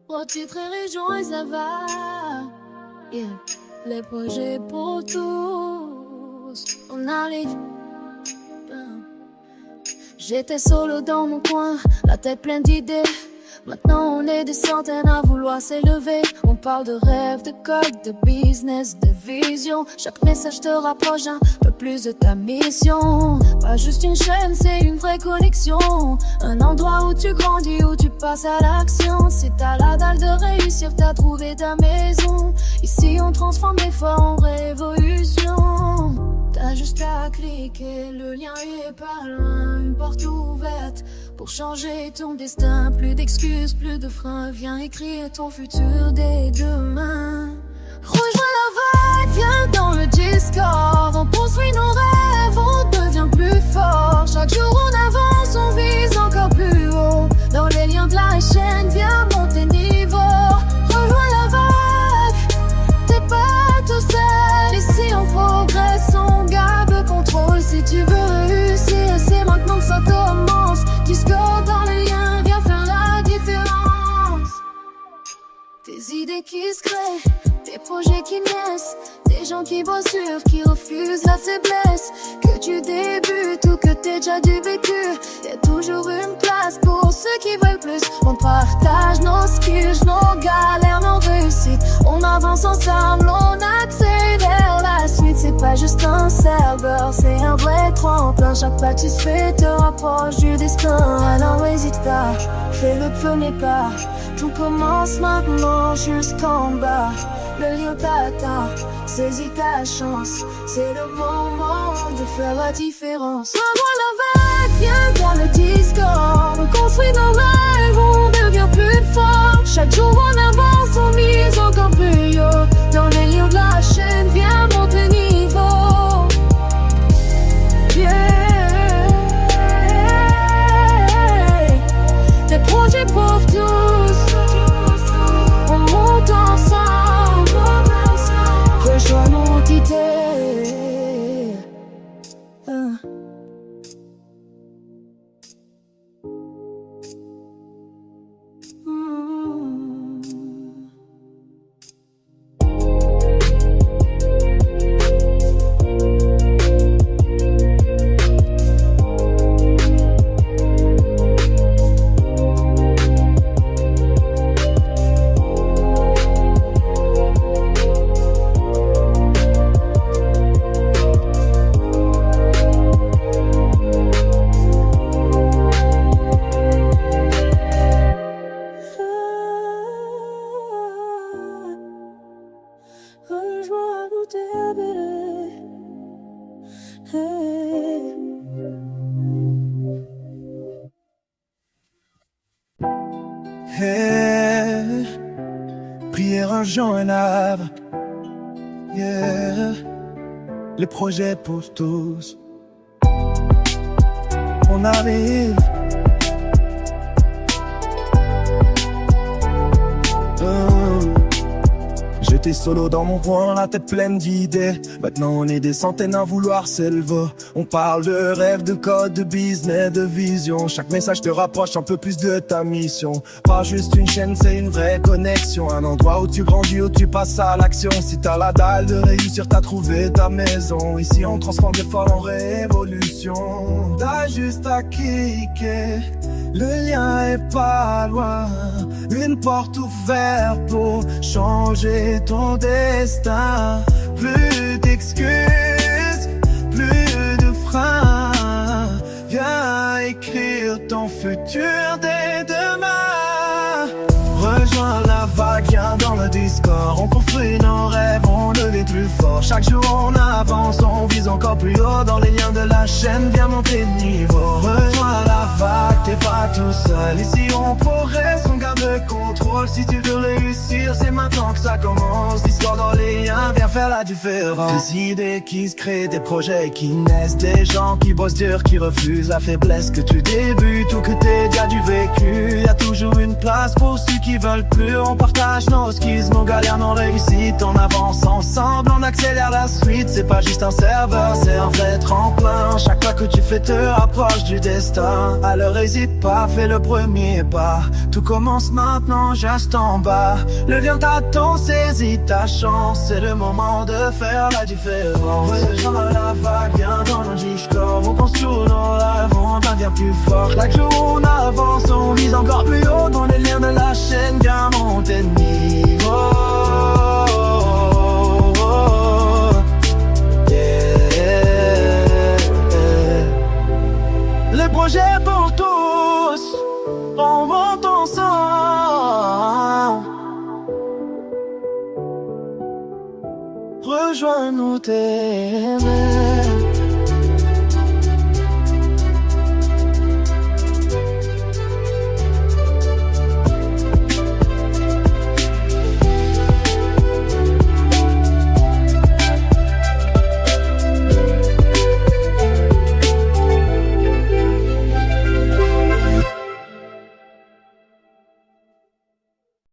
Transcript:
Rôti très région et ça va. Yeah. Les projets pour tous. On arrive. J'étais solo dans mon coin, la tête pleine d'idées. Maintenant on est des centaines à vouloir s'élever. On parle de rêve, de code, de business, de vision. Chaque message te rapproche un peu plus de ta mission. Pas juste une chaîne, c'est une vraie connexion. Un endroit où tu grandis, où tu passes à l'action. Si t'as la dalle de réussir, t'as trouvé ta maison. Ici on transforme l'effort en révolution. T'as juste à cliquer, le lien est pas loin. Une porte ouverte pour changer ton destin. Plus d'excuses, plus de freins. Viens écrire ton futur dès demain. Rejoins la vague, viens dans le Discord. On construit nos rêves, on devient plus fort. Chaque jour on avance, on vise encore plus haut. Dans les liens de la chaîne, viens monter niveau. Rejoins la vague, t'es pas tout seul. Ici on progresse, on garde le contrôle. Si tu veux réussir, c'est maintenant que ça commence. Discord dans les liens, viens faire la différence. Des idées qui se créent, des projets qui naissent, des gens qui bossent dur, qui refusent la faiblesse. Que tu débutes ou que t'aies déjà du vécu, y'a toujours une place pour ceux qui veulent plus. On partage nos skills, nos galères, nos réussites. On avance ensemble, on accélère la suite. C'est pas juste un serveur, c'est un vrai tremplin. Chaque pas que tu fais te rapproche du destin. Alors hésite pas, fais le premier pas. Tout commence maintenant jusqu'en bas. Le lieu t'attend, saisis ta chance. C'est le moment de faire la différence. Rejoins la vague, viens dans le Discord. On construit nos rêves, on devient plus fort. Chaque jour on avance, on mise encore plus haut. Dans les liens de la chaîne, viens monter niveau. Yeah. Des projets pour tous. On monte ensemble. Rejoins mon idée. Hey, prière un Jean un Havre. Yeah, les projets pour tous. On arrive. J'étais solo dans mon coin, la tête pleine d'idées. Maintenant on est des centaines à vouloir s'élever. On parle de rêve, de code, de business, de vision. Chaque message te rapproche un peu plus de ta mission. Pas juste une chaîne, c'est une vraie connexion. Un endroit où tu grandis, où tu passes à l'action. Si t'as la dalle de réussir, t'as trouvé ta maison. Ici on transforme l'effort en révolution. T'as juste à cliquer, le lien est pas loin. Une porte ouverte pour changer ton destin. Plus d'excuses, plus de freins. Viens écrire ton futur dès demain. Rejoins la vague, viens dans le Discord. On construit nos rêves, on devient plus fort. Chaque jour on avance, on vise encore plus haut. Dans les liens de la chaîne, viens monter de niveau. Rejoins la vague, t'es pas tout seul. Ici on progresse, on garde le contrôle. Si tu veux réussir, c'est maintenant que ça commence. Discord dans les liens, viens faire la différence. Des idées qui se créent, des projets qui naissent. Des gens qui bossent dur, qui refusent la faiblesse. Que tu débutes ou que t'aies déjà du vécu, y'a toujours une place pour ceux qui qui veulent plus. On partage nos skills, nos galères, nos réussites. On avance ensemble, on accélère la suite. C'est pas juste un serveur, c'est un vrai tremplin. Chaque pas que tu fais te rapproche du destin. Alors hésite pas, fais le premier pas. Tout commence maintenant, juste en bas. Le lien t'attend, saisis ta chance. C'est le moment de faire la différence. Rejoins la vague, viens dans notre discord. On construit nos rêves, on devient plus fort. Chaque jour on avance, on vise encore plus haut. Dans les liens de la chaîne, viens monter de niveau. Le projet pour tous, on monte ensemble. Rejoins-nous, t'aimer.